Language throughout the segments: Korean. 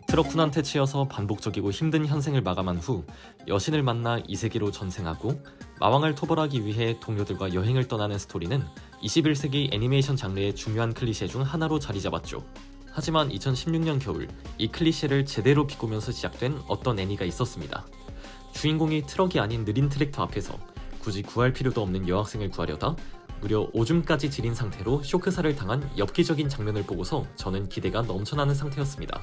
트러쿤한테 치여서 반복적이고 힘든 현생을 마감한 후 여신을 만나 이 세계로 전생하고 마왕을 토벌하기 위해 동료들과 여행을 떠나는 스토리는 21세기 애니메이션 장르의 중요한 클리셰 중 하나로 자리 잡았죠. 하지만 2016년 겨울 이 클리셰를 제대로 비꼬면서 시작된 어떤 애니가 있었습니다. 주인공이 트럭이 아닌 느린 트랙터 앞에서 굳이 구할 필요도 없는 여학생을 구하려다 무려 오줌까지 지린 상태로 쇼크사를 당한 엽기적인 장면을 보고서 저는 기대가 넘쳐나는 상태였습니다.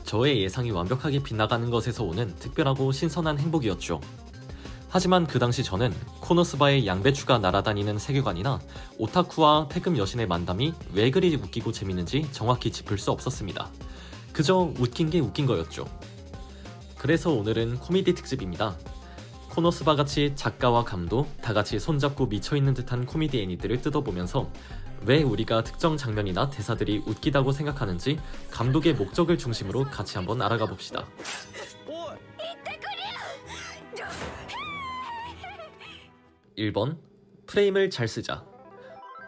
저의 예상이 완벽하게 빗나가는 것에서 오는 특별하고 신선한 행복이었죠. 하지만 그 당시 저는 코노스바의 양배추가 날아다니는 세계관이나 오타쿠와 태금 여신의 만담이 왜 그리 웃기고 재밌는지 정확히 짚을 수 없었습니다. 그저 웃긴 게 웃긴 거였죠. 그래서 오늘은 코미디 특집입니다. 코노스바같이 작가와 감도 다같이 손잡고 미쳐있는 듯한 코미디 애니들을 뜯어보면서 왜 우리가 특정 장면이나 대사들이 웃기다고 생각하는지 감독의 목적을 중심으로 같이 한번 알아가 봅시다. 1번. 프레임을 잘 쓰자.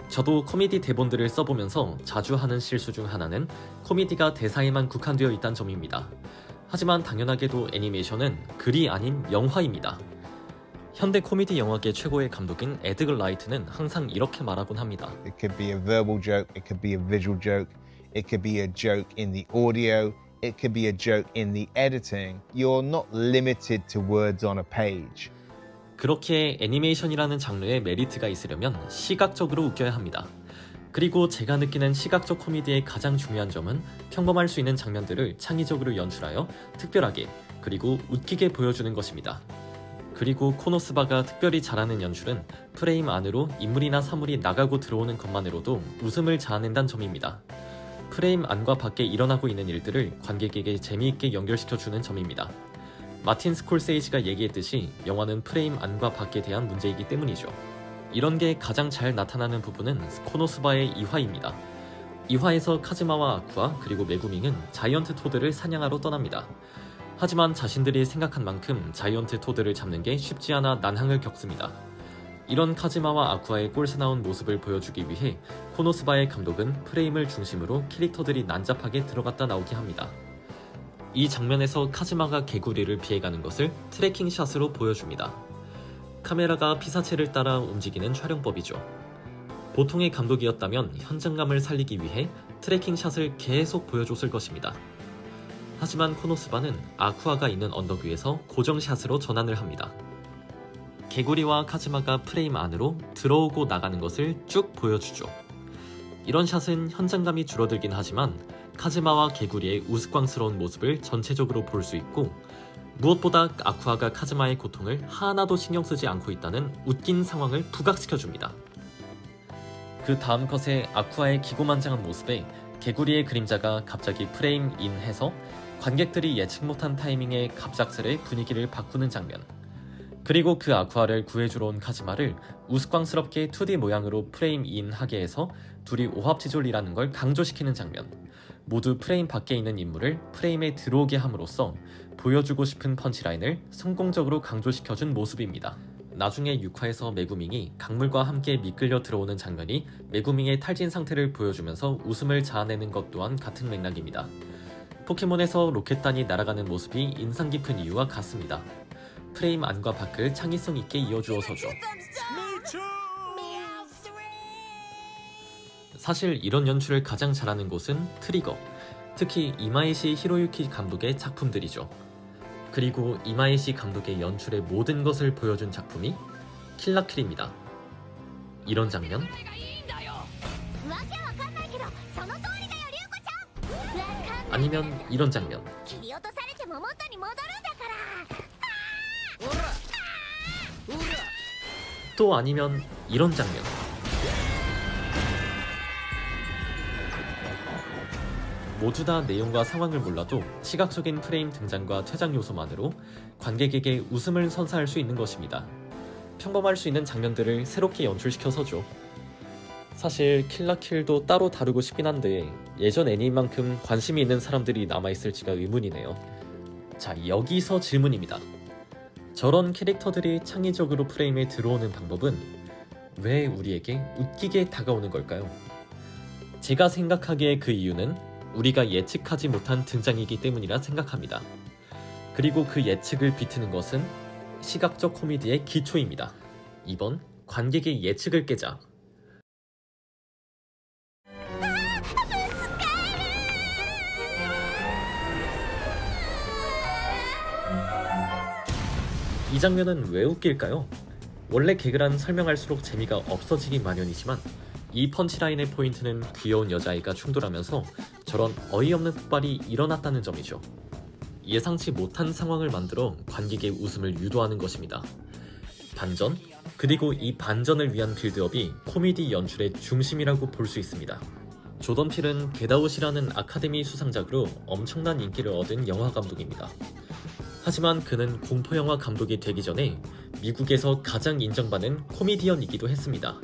저도 코미디 대본들을 써보면서 자주 하는 실수 중 하나는 코미디가 대사에만 국한되어 있다는 점입니다. 하지만 당연하게도 애니메이션은 글이 아닌 영화입니다. 현대 코미디 영화계 최고의 감독인 에드거 라이트는 항상 이렇게 말하곤 합니다. It could be a verbal joke, it could be a visual joke, it could be a joke in the audio, it could be a joke in the editing. You're not limited to words on a page. 그렇게 애니메이션이라는 장르에 메리트가 있으려면 시각적으로 웃겨야 합니다. 그리고 제가 느끼는 시각적 코미디의 가장 중요한 점은 평범할 수 있는 장면들을 창의적으로 연출하여 특별하게 그리고 웃기게 보여주는 것입니다. 그리고 코노스바가 특별히 잘하는 연출은 프레임 안으로 인물이나 사물이 나가고 들어오는 것만으로도 웃음을 자아낸다는 점입니다. 프레임 안과 밖에 일어나고 있는 일들을 관객에게 재미있게 연결시켜주는 점입니다. 마틴 스콜세이지가 얘기했듯이 영화는 프레임 안과 밖에 대한 문제이기 때문이죠. 이런 게 가장 잘 나타나는 부분은 코노스바의 2화입니다. 2화에서 카즈마와 아쿠아 그리고 메구밍은 자이언트 토드를 사냥하러 떠납니다. 하지만 자신들이 생각한 만큼 자이언트 토드를 잡는 게 쉽지 않아 난항을 겪습니다. 이런 카즈마와 아쿠아의 꼴사나운 모습을 보여주기 위해 코노스바의 감독은 프레임을 중심으로 캐릭터들이 난잡하게 들어갔다 나오게 합니다. 이 장면에서 카즈마가 개구리를 피해가는 것을 트래킹 샷으로 보여줍니다. 카메라가 피사체를 따라 움직이는 촬영법이죠. 보통의 감독이었다면 현장감을 살리기 위해 트래킹 샷을 계속 보여줬을 것입니다. 하지만 코노스바는 아쿠아가 있는 언덕 위에서 고정샷으로 전환을 합니다. 개구리와 카즈마가 프레임 안으로 들어오고 나가는 것을 쭉 보여주죠. 이런 샷은 현장감이 줄어들긴 하지만 카즈마와 개구리의 우스꽝스러운 모습을 전체적으로 볼 수 있고 무엇보다 아쿠아가 카즈마의 고통을 하나도 신경 쓰지 않고 있다는 웃긴 상황을 부각시켜줍니다. 그 다음 컷에 아쿠아의 기고만장한 모습에 개구리의 그림자가 갑자기 프레임 인해서 관객들이 예측 못한 타이밍에 갑작스레 분위기를 바꾸는 장면, 그리고 그 아쿠아를 구해주러 온 카즈마를 우스꽝스럽게 2D 모양으로 프레임 인하게 해서 둘이 오합지졸이라는 걸 강조시키는 장면, 모두 프레임 밖에 있는 인물을 프레임에 들어오게 함으로써 보여주고 싶은 펀치라인을 성공적으로 강조시켜준 모습입니다. 나중에 6화에서 메구밍이 강물과 함께 미끌려 들어오는 장면이 메구밍의 탈진 상태를 보여주면서 웃음을 자아내는 것 또한 같은 맥락입니다. 포켓몬에서 로켓단이 날아가는 모습이 인상 깊은 이유와 같습니다. 프레임 안과 밖을 창의성 있게 이어주어서죠. 사실 이런 연출을 가장 잘하는 곳은 트리거, 특히 이마에시 히로유키 감독의 작품들이죠. 그리고 이마에시 감독의 연출의 모든 것을 보여준 작품이 킬라킬입니다. 이런 장면, 아니면 이런 장면, 또 아니면 이런 장면. 모두 다 내용과 상황을 몰라도 시각적인 프레임 등장과 퇴장 요소만으로 관객에게 웃음을 선사할 수 있는 것입니다. 평범할 수 있는 장면들을 새롭게 연출시켜서죠. 사실 킬라킬도 따로 다루고 싶긴 한데 예전 애니만큼 관심이 있는 사람들이 남아있을지가 의문이네요. 자, 여기서 질문입니다. 저런 캐릭터들이 창의적으로 프레임에 들어오는 방법은 왜 우리에게 웃기게 다가오는 걸까요? 제가 생각하기에 그 이유는 우리가 예측하지 못한 등장이기 때문이라 생각합니다. 그리고 그 예측을 비트는 것은 시각적 코미디의 기초입니다. 2번, 관객의 예측을 깨자. 이 장면은 왜 웃길까요? 원래 개그란 설명할수록 재미가 없어지기 마련이지만 이 펀치라인의 포인트는 귀여운 여자아이가 충돌하면서 저런 어이없는 폭발이 일어났다는 점이죠. 예상치 못한 상황을 만들어 관객의 웃음을 유도하는 것입니다. 반전, 그리고 이 반전을 위한 빌드업이 코미디 연출의 중심이라고 볼 수 있습니다. 조던 필은 겟아웃이라는 아카데미 수상작으로 엄청난 인기를 얻은 영화 감독입니다. 하지만 그는 공포영화 감독이 되기 전에 미국에서 가장 인정받는 코미디언이기도 했습니다.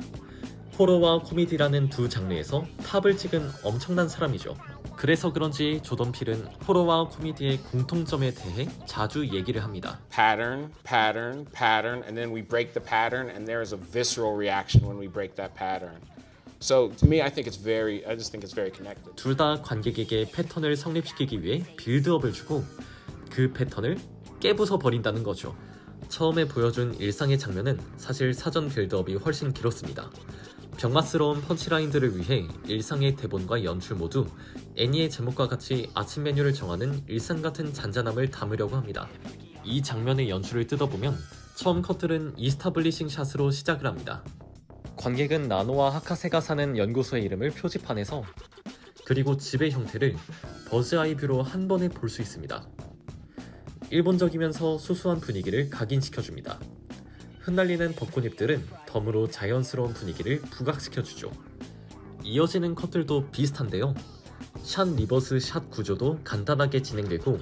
호러와 코미디라는 두 장르에서 탑을 찍은 엄청난 사람이죠. 그래서 그런지 조던 필은 호러와 코미디의 공통점에 대해 자주 얘기를 합니다. Pattern, pattern, pattern, and then we break the pattern, and there is a visceral reaction when we break that pattern. So to me, I just think it's very connected. 둘 다 관객에게 패턴을 성립시키기 위해 빌드업을 주고 그 패턴을 깨부숴 버린다는 거죠. 처음에 보여준 일상의 장면은 사실 사전 빌드업이 훨씬 길었습니다. 병맛스러운 펀치라인들을 위해 일상의 대본과 연출 모두 애니의 제목과 같이 아침 메뉴를 정하는 일상 같은 잔잔함을 담으려고 합니다. 이 장면의 연출을 뜯어보면 처음 컷들은 이스타블리싱 샷으로 시작을 합니다. 관객은 나노와 하카세가 사는 연구소의 이름을 표지판에서, 그리고 집의 형태를 버즈 아이 뷰로 한 번에 볼 수 있습니다. 일본적이면서 수수한 분위기를 각인시켜줍니다. 흩날리는 벚꽃잎들은 덤으로 자연스러운 분위기를 부각시켜주죠. 이어지는 컷들도 비슷한데요. 샷 리버스 샷 구조도 간단하게 진행되고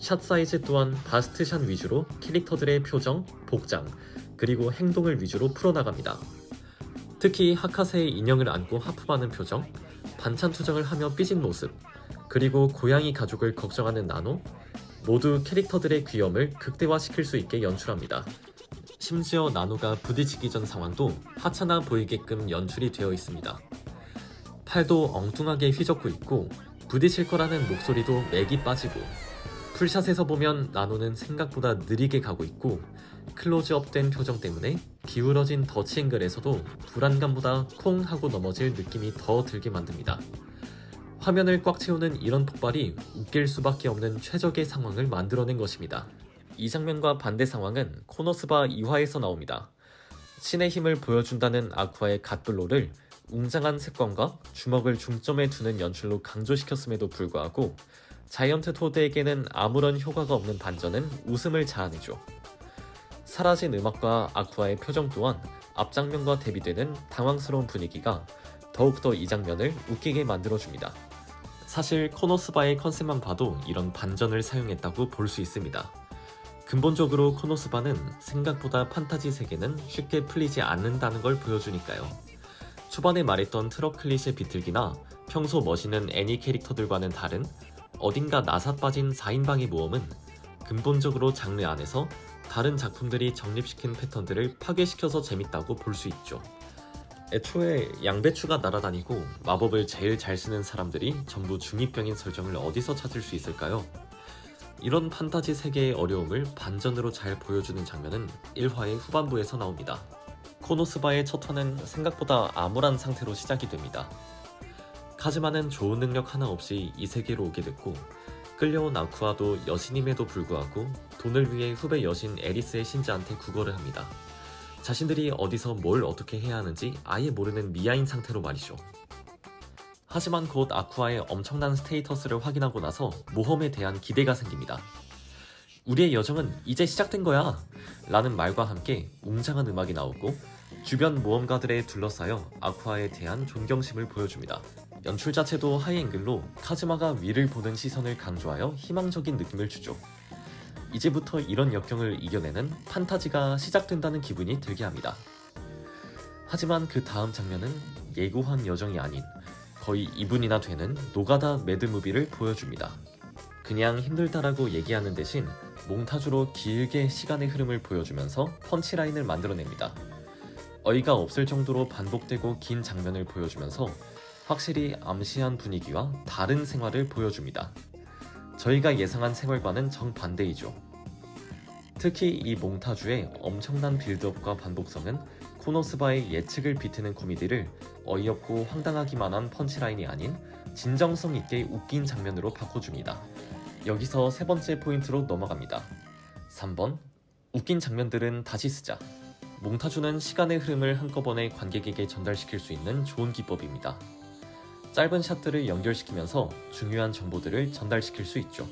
샷 사이즈 또한 바스트 샷 위주로 캐릭터들의 표정, 복장, 그리고 행동을 위주로 풀어나갑니다. 특히 하카세의 인형을 안고 하품하는 표정, 반찬 투정을 하며 삐진 모습, 그리고 고양이 가족을 걱정하는 나노, 모두 캐릭터들의 귀염을 극대화시킬 수 있게 연출합니다. 심지어 나노가 부딪히기 전 상황도 하찮아 보이게끔 연출이 되어 있습니다. 팔도 엉뚱하게 휘젓고 있고 부딪힐 거라는 목소리도 맥이 빠지고, 풀샷에서 보면 나노는 생각보다 느리게 가고 있고 클로즈업된 표정 때문에 기울어진 더치앵글에서도 불안감보다 콩 하고 넘어질 느낌이 더 들게 만듭니다. 화면을 꽉 채우는 이런 폭발이 웃길 수밖에 없는 최적의 상황을 만들어낸 것입니다. 이 장면과 반대 상황은 코노스바 2화에서 나옵니다. 신의 힘을 보여준다는 아쿠아의 갓블로를 웅장한 색감과 주먹을 중점에 두는 연출로 강조시켰음에도 불구하고 자이언트 토드에게는 아무런 효과가 없는 반전은 웃음을 자아내죠. 사라진 음악과 아쿠아의 표정 또한 앞장면과 대비되는 당황스러운 분위기가 더욱더 이 장면을 웃기게 만들어줍니다. 사실 코노스바의 컨셉만 봐도 이런 반전을 사용했다고 볼 수 있습니다. 근본적으로 코노스바는 생각보다 판타지 세계는 쉽게 풀리지 않는다는 걸 보여주니까요. 초반에 말했던 트럭 클리셰 비틀기나 평소 멋있는 애니 캐릭터들과는 다른 어딘가 나사 빠진 4인방의 모험은 근본적으로 장르 안에서 다른 작품들이 정립시킨 패턴들을 파괴시켜서 재밌다고 볼 수 있죠. 애초에 양배추가 날아다니고 마법을 제일 잘 쓰는 사람들이 전부 중2병인 설정을 어디서 찾을 수 있을까요? 이런 판타지 세계의 어려움을 반전으로 잘 보여주는 장면은 1화의 후반부에서 나옵니다. 코노스바의 첫 화는 생각보다 암울한 상태로 시작이 됩니다. 카즈마는 좋은 능력 하나 없이 이 세계로 오게 됐고 끌려온 아쿠아도 여신임에도 불구하고 돈을 위해 후배 여신 에리스의 신자한테 구걸을 합니다. 자신들이 어디서 뭘 어떻게 해야 하는지 아예 모르는 미아인 상태로 말이죠. 하지만 곧 아쿠아의 엄청난 스테이터스를 확인하고 나서 모험에 대한 기대가 생깁니다. 우리의 여정은 이제 시작된 거야! 라는 말과 함께 웅장한 음악이 나오고 주변 모험가들에 둘러싸여 아쿠아에 대한 존경심을 보여줍니다. 연출 자체도 하이앵글로 카즈마가 위를 보는 시선을 강조하여 희망적인 느낌을 주죠. 이제부터 이런 역경을 이겨내는 판타지가 시작된다는 기분이 들게 합니다. 하지만 그 다음 장면은 예고한 여정이 아닌 거의 2분이나 되는 노가다 매드무비를 보여줍니다. 그냥 힘들다라고 얘기하는 대신 몽타주로 길게 시간의 흐름을 보여주면서 펀치라인을 만들어냅니다. 어이가 없을 정도로 반복되고 긴 장면을 보여주면서 확실히 암시한 분위기와 다른 생활을 보여줍니다. 저희가 예상한 생활과는 정반대이죠. 특히 이 몽타주의 엄청난 빌드업과 반복성은 코노스바의 예측을 비트는 코미디를 어이없고 황당하기만 한 펀치라인이 아닌 진정성 있게 웃긴 장면으로 바꿔줍니다. 여기서 세 번째 포인트로 넘어갑니다. 3번, 웃긴 장면들은 다시 쓰자. 몽타주는 시간의 흐름을 한꺼번에 관객에게 전달시킬 수 있는 좋은 기법입니다. 짧은 샷들을 연결시키면서 중요한 정보들을 전달시킬 수 있죠.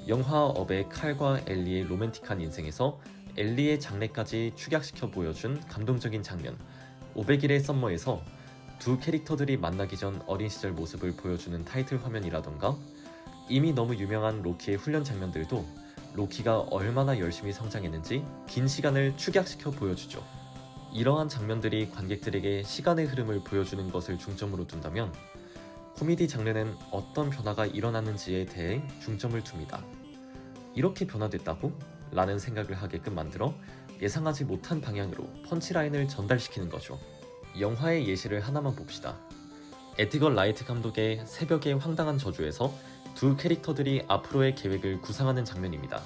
영화 업의 칼과 엘리의 로맨틱한 인생에서 엘리의 장래까지 축약시켜 보여준 감동적인 장면 500일의 썸머에서 두 캐릭터들이 만나기 전 어린 시절 모습을 보여주는 타이틀 화면이라던가 이미 너무 유명한 로키의 훈련 장면들도 로키가 얼마나 열심히 성장했는지 긴 시간을 축약시켜 보여주죠. 이러한 장면들이 관객들에게 시간의 흐름을 보여주는 것을 중점으로 둔다면 코미디 장르는 어떤 변화가 일어났는지에 대해 중점을 둡니다. 이렇게 변화됐다고? 라는 생각을 하게끔 만들어 예상하지 못한 방향으로 펀치라인을 전달시키는 거죠. 영화의 예시를 하나만 봅시다. 에드거 라이트 감독의 새벽의 황당한 저주에서 두 캐릭터들이 앞으로의 계획을 구상하는 장면입니다.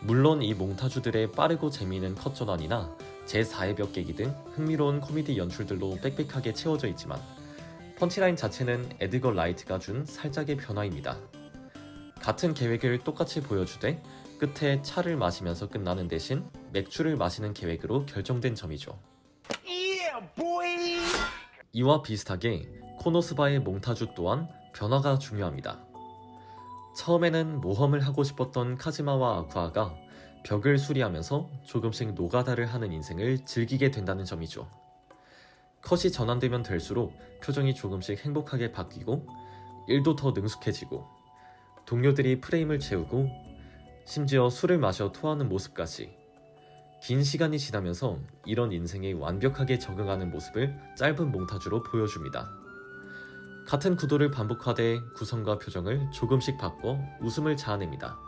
물론 이 몽타주들의 빠르고 재미있는 컷 전환이나 제4의 벽 깨기 등 흥미로운 코미디 연출들로 빽빽하게 채워져 있지만 펀치라인 자체는 에드거 라이트가 준 살짝의 변화입니다. 같은 계획을 똑같이 보여주되 끝에 차를 마시면서 끝나는 대신 맥주를 마시는 계획으로 결정된 점이죠. 이와 비슷하게 코노스바의 몽타주 또한 변화가 중요합니다. 처음에는 모험을 하고 싶었던 카즈마와 아쿠아가 벽을 수리하면서 조금씩 노가다를 하는 인생을 즐기게 된다는 점이죠. 컷이 전환되면 될수록 표정이 조금씩 행복하게 바뀌고 일도 더 능숙해지고 동료들이 프레임을 채우고 심지어 술을 마셔 토하는 모습까지 긴 시간이 지나면서 이런 인생에 완벽하게 적응하는 모습을 짧은 몽타주로 보여줍니다. 같은 구도를 반복하되 구성과 표정을 조금씩 바꿔 웃음을 자아냅니다.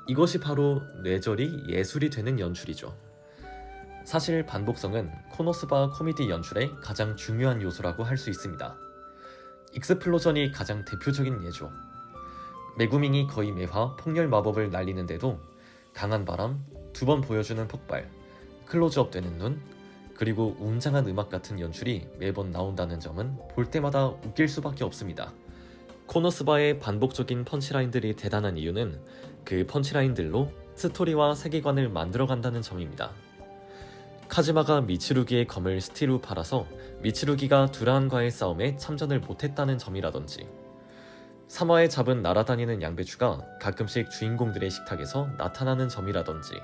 이것이 바로 뇌절이 예술이 되는 연출이죠. 사실 반복성은 코노스바 코미디 연출의 가장 중요한 요소라고 할 수 있습니다. 익스플로전이 가장 대표적인 예죠. 메구밍이 거의 매화 폭렬 마법을 날리는데도 강한 바람, 2번 보여주는 폭발, 클로즈업 되는 눈, 그리고 웅장한 음악 같은 연출이 매번 나온다는 점은 볼 때마다 웃길 수밖에 없습니다. 코노스바의 반복적인 펀치라인들이 대단한 이유는 그 펀치라인들로 스토리와 세계관을 만들어간다는 점입니다. 카즈마가 미츠루기의 검을 스틸로 팔아서 미츠루기가 두라안과의 싸움에 참전을 못했다는 점이라든지 3화에 잡은 날아다니는 양배추가 가끔씩 주인공들의 식탁에서 나타나는 점이라든지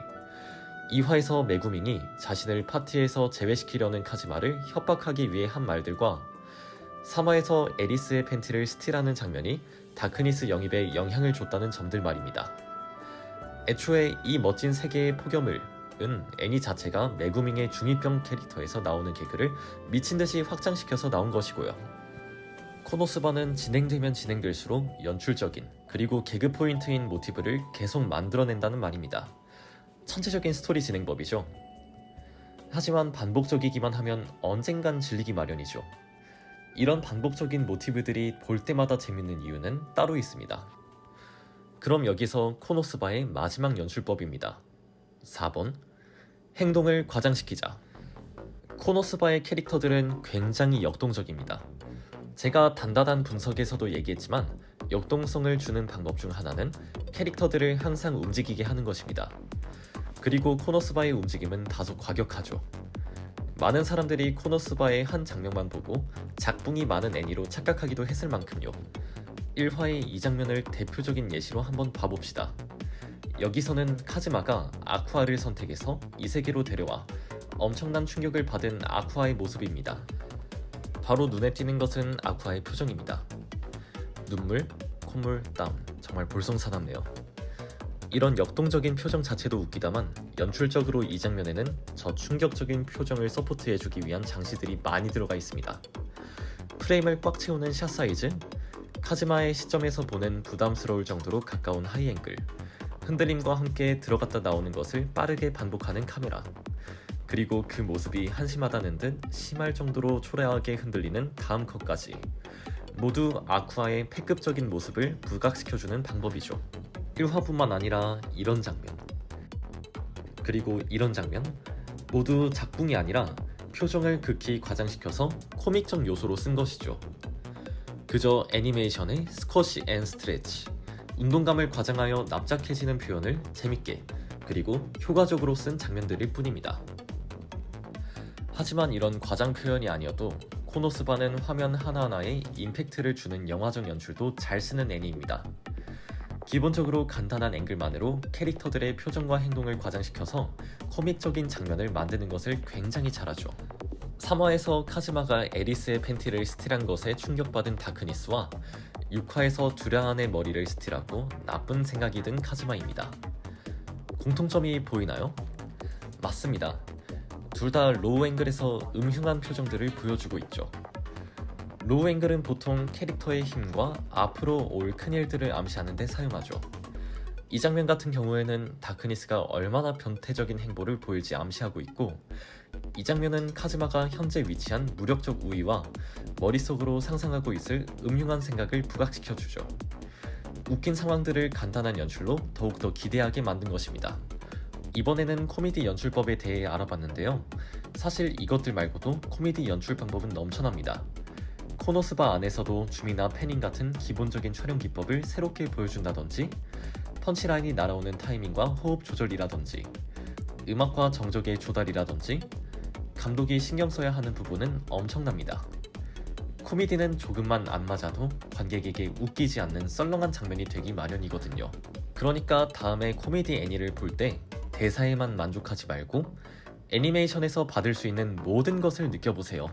2화에서 메구밍이 자신을 파티에서 제외시키려는 카즈마를 협박하기 위해 한 말들과 3화에서 에리스의 팬티를 스틸하는 장면이 다크니스 영입에 영향을 줬다는 점들 말입니다. 애초에 이 멋진 세계의 포교물은 애니 자체가 메구밍의 중2병 캐릭터에서 나오는 개그를 미친듯이 확장시켜서 나온 것이고요. 코노스바는 진행되면 진행될수록 연출적인 그리고 개그 포인트인 모티브를 계속 만들어낸다는 말입니다. 천재적인 스토리 진행법이죠. 하지만 반복적이기만 하면 언젠간 질리기 마련이죠. 이런 반복적인 모티브들이 볼 때마다 재밌는 이유는 따로 있습니다. 그럼 여기서 코노스바의 마지막 연출법입니다. 4번, 행동을 과장시키자. 코노스바의 캐릭터들은 굉장히 역동적입니다. 제가 단단한 분석에서도 얘기했지만 역동성을 주는 방법 중 하나는 캐릭터들을 항상 움직이게 하는 것입니다. 그리고 코노스바의 움직임은 다소 과격하죠. 많은 사람들이 코노스바의 한 장면만 보고 작붕이 많은 애니로 착각하기도 했을 만큼요. 1화의 이 장면을 대표적인 예시로 한번 봐봅시다. 여기서는 카즈마가 아쿠아를 선택해서 이 세계로 데려와 엄청난 충격을 받은 아쿠아의 모습입니다. 바로 눈에 띄는 것은 아쿠아의 표정입니다. 눈물, 콧물, 땀, 정말 볼썽사납네요. 이런 역동적인 표정 자체도 웃기다만 연출적으로 이 장면에는 저 충격적인 표정을 서포트해주기 위한 장치들이 많이 들어가 있습니다. 프레임을 꽉 채우는 샷 사이즈, 카즈마의 시점에서 보는 부담스러울 정도로 가까운 하이앵글, 흔들림과 함께 들어갔다 나오는 것을 빠르게 반복하는 카메라, 그리고 그 모습이 한심하다는 듯 심할 정도로 초라하게 흔들리는 다음 컷까지 모두 아쿠아의 패급적인 모습을 부각시켜주는 방법이죠. 1화뿐만 아니라 이런 장면, 그리고 이런 장면 모두 작붕이 아니라 표정을 극히 과장시켜서 코믹적 요소로 쓴 것이죠. 그저 애니메이션의 스쿼시 앤 스트레치, 운동감을 과장하여 납작해지는 표현을 재밌게 그리고 효과적으로 쓴 장면들일 뿐입니다. 하지만 이런 과장 표현이 아니어도 코노스바는 화면 하나하나에 임팩트를 주는 영화적 연출도 잘 쓰는 애니입니다. 기본적으로 간단한 앵글만으로 캐릭터들의 표정과 행동을 과장시켜서 코믹적인 장면을 만드는 것을 굉장히 잘하죠. 3화에서 카즈마가 에리스의 팬티를 스틸한 것에 충격받은 다크니스와 6화에서 두량한의 머리를 스틸하고 나쁜 생각이 든 카즈마입니다. 공통점이 보이나요? 맞습니다. 둘 다 로우 앵글에서 음흉한 표정들을 보여주고 있죠. 로우 앵글은 보통 캐릭터의 힘과 앞으로 올 큰일들을 암시하는 데 사용하죠. 이 장면 같은 경우에는 다크니스가 얼마나 변태적인 행보를 보일지 암시하고 있고, 이 장면은 카즈마가 현재 위치한 무력적 우위와 머릿속으로 상상하고 있을 음흉한 생각을 부각시켜주죠. 웃긴 상황들을 간단한 연출로 더욱더 기대하게 만든 것입니다. 이번에는 코미디 연출법에 대해 알아봤는데요. 사실 이것들 말고도 코미디 연출 방법은 넘쳐납니다. 코노스바 안에서도 줌이나 패닝 같은 기본적인 촬영 기법을 새롭게 보여준다든지, 펀치라인이 날아오는 타이밍과 호흡 조절이라든지, 음악과 정적의 조달이라든지, 감독이 신경 써야 하는 부분은 엄청납니다. 코미디는 조금만 안 맞아도 관객에게 웃기지 않는 썰렁한 장면이 되기 마련이거든요. 그러니까 다음에 코미디 애니를 볼 때 대사에만 만족하지 말고 애니메이션에서 받을 수 있는 모든 것을 느껴보세요.